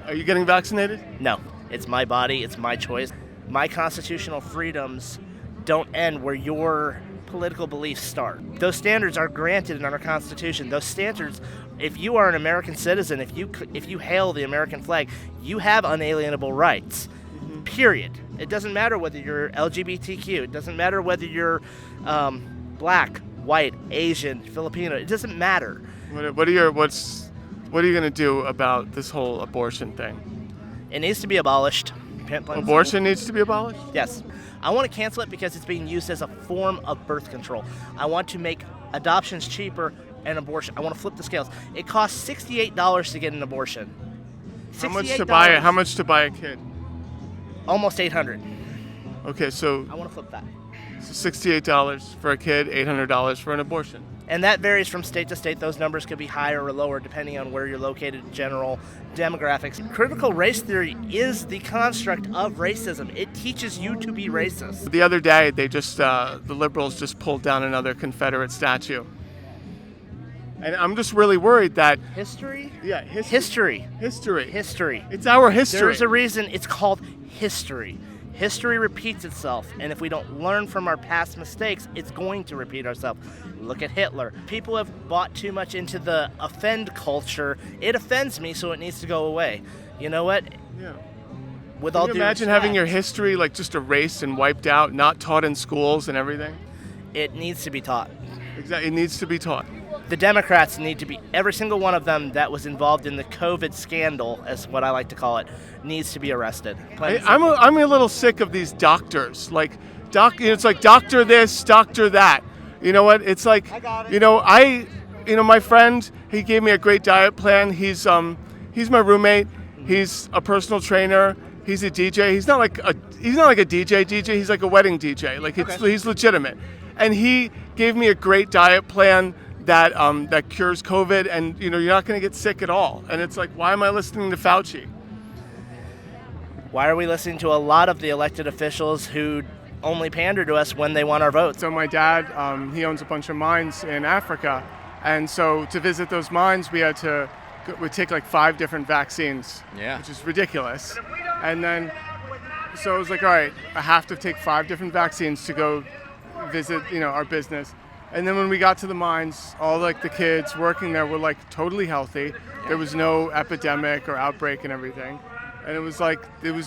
Are you getting vaccinated? No, it's my body, it's my choice. My constitutional freedoms don't end where your political beliefs start. Those standards are granted in our Constitution. Those standards, if you are an American citizen, if you hail the American flag, you have unalienable rights. Period. It doesn't matter whether you're LGBTQ. It doesn't matter whether you're black, white, Asian, Filipino. It doesn't matter. What are you going to do about this whole abortion thing? It needs to be abolished. Abortion needs to be abolished? Yes. I want to cancel it because it's being used as a form of birth control. I want to make adoptions cheaper and abortion. I want to flip the scales. It costs $68 to get an abortion. How much to buy it? How much to buy a kid? Almost $800. Okay, so I want to flip that. So $68 for a kid, $800 for an abortion. And that varies from state to state. Those numbers could be higher or lower depending on where you're located, general demographics. Critical race theory is the construct of racism. It teaches you to be racist. The other day, they just the liberals just pulled down another Confederate statue. And I'm just really worried that... History? Yeah, history. History. It's our history. There's a reason it's called history. History repeats itself, and if we don't learn from our past mistakes, it's going to repeat itself. Look at Hitler. People have bought too much into the offend culture. It offends me, so it needs to go away. You know what? Yeah. With all Can due you imagine respect, having your history like just erased and wiped out, not taught in schools and everything? It needs to be taught. Exactly. It needs to be taught. The Democrats need to be, every single one of them that was involved in the COVID scandal, as what I like to call it, needs to be arrested. I'm a little sick of these doctors. Like, it's like doctor this, doctor that. You know what? It's like, my friend, he gave me a great diet plan. He's my roommate. He's a personal trainer. He's a DJ. He's not like a DJ. He's like a wedding DJ. Like he's legitimate. And he gave me a great diet plan that cures COVID, and you're not going to get sick at all. And it's like, why am I listening to Fauci? Why are we listening to a lot of the elected officials who only pander to us when they want our votes? So my dad, he owns a bunch of mines in Africa, and so to visit those mines, we'd take like 5 different vaccines, which is ridiculous. And then, so I was like, all right, I have to take 5 different vaccines to go visit, our business. And then when we got to the mines, all like the kids working there were like totally healthy. There was no epidemic or outbreak and everything. And it was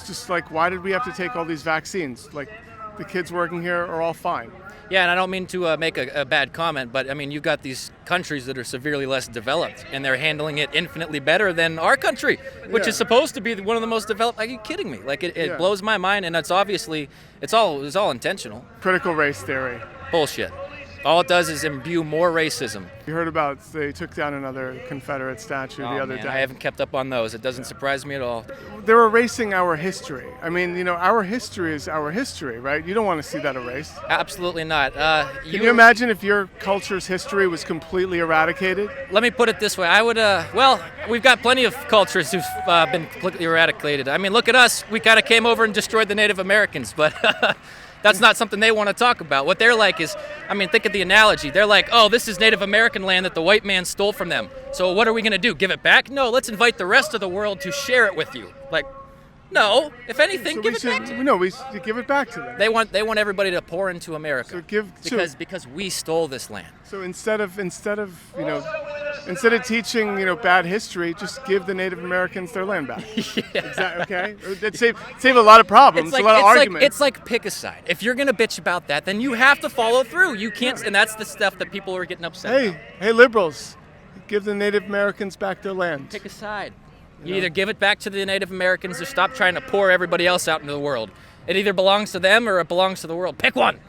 just like, why did we have to take all these vaccines? Like, the kids working here are all fine. Yeah, and I don't mean to make a bad comment, but I mean, you've got these countries that are severely less developed, and they're handling it infinitely better than our country, which is supposed to be one of the most developed. Are you kidding me? Like, it blows my mind, and it's all intentional. Critical race theory. Bullshit. All it does is imbue more racism. You heard about they took down another Confederate statue the other day. I haven't kept up on those. It doesn't surprise me at all. They're erasing our history. I mean, our history is our history, right? You don't want to see that erased. Absolutely not. Can you imagine if your culture's history was completely eradicated? Let me put it this way. I would, we've got plenty of cultures who've been completely eradicated. I mean, look at us. We kind of came over and destroyed the Native Americans, but... That's not something they want to talk about. What they're like is, think of the analogy. They're like, oh, this is Native American land that the white man stole from them. So what are we going to do? Give it back? No, let's invite the rest of the world to share it with you. Like, no. If anything, give it back to them. No, we should give it back to them. They want everybody to pour into America. So because we stole this land. So instead of teaching bad history, just give the Native Americans their land back. Okay? That'd save a lot of problems, a lot of arguments. It's like pick a side. If you're gonna bitch about that, then you have to follow through. You can't, and that's the stuff that people are getting upset about. Hey, liberals, give the Native Americans back their land. Pick a side. You either give it back to the Native Americans or stop trying to pour everybody else out into the world. It either belongs to them or it belongs to the world. Pick one.